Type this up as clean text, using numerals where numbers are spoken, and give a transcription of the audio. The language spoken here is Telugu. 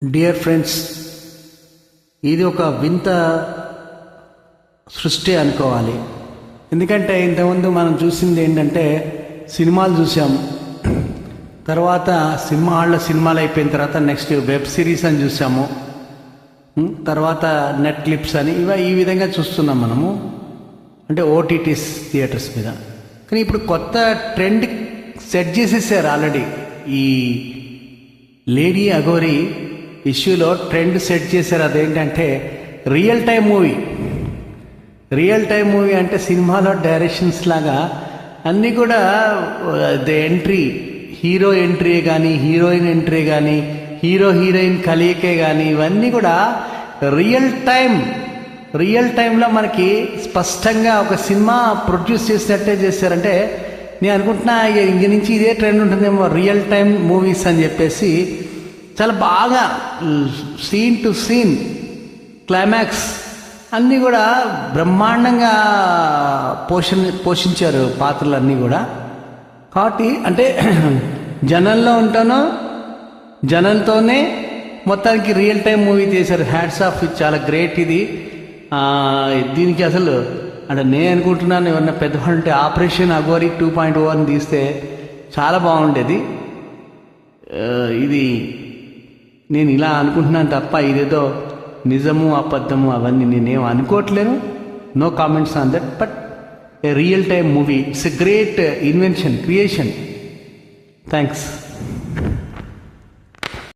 డియర్ ఫ్రెండ్స్, ఇది ఒక వింత సృష్టి అనుకోవాలి. ఎందుకంటే ఇంతకుముందు మనం చూసింది ఏంటంటే సినిమాలు చూసాం, తర్వాత సినిమా హాల్లో సినిమాలు అయిపోయిన తర్వాత నెక్స్ట్ వెబ్ సిరీస్ అని చూసాము, తర్వాత నెట్ క్లిప్స్ అని ఈ విధంగా చూస్తున్నాం మనము, అంటే ఓటీటీస్ థియేటర్స్ మీద. కానీ ఇప్పుడు కొత్త ట్రెండ్ సెట్ చేసేసారు ఆల్రెడీ. ఈ లేడీ అఘోరి ఇష్యూలో ట్రెండ్ సెట్ చేశారు. అదేంటంటే real time movie. Real time movie అంటే సినిమాలో డైరెక్షన్స్ లాగా అన్నీ కూడా ఎంట్రీ, హీరో ఎంట్రీ కానీ, హీరోయిన్ ఎంట్రీ కానీ, హీరో హీరోయిన్ కలియకే కానీ, ఇవన్నీ కూడా రియల్ టైంలో మనకి స్పష్టంగా ఒక సినిమా ప్రొడ్యూస్ చేసినట్టే చేశారంటే నేను అనుకుంటున్నా ఇంక నుంచి ఇదే ట్రెండ్ ఉంటుందేమో, రియల్ టైం మూవీస్ అని చెప్పేసి. చాలా బాగా సీన్ టు సీన్ క్లైమాక్స్ అన్నీ కూడా బ్రహ్మాండంగా పోషించారు పాత్రలన్నీ కూడా. కాబట్టి అంటే జనంలో ఉంటానో జనంతోనే మొత్తానికి రియల్ టైం మూవీ చేశారు. హ్యాట్స్ ఆఫ్, ఇది చాలా గ్రేట్. ఇది దీనికి అసలు అంటే నేను అనుకుంటున్నాను, ఏమన్నా పెద్దవాళ్ళు ఉంటే ఆపరేషన్ అఘోరి 2.0 అని తీస్తే చాలా బాగుండేది. ఇది నేను ఇలా అనుకుంటున్నాను తప్ప ఇదేదో నిజము అబద్ధము అవన్నీ నేనేం అనుకోవట్లేను. No comments on that. But a real time movie, it's a great invention, creation. Thanks.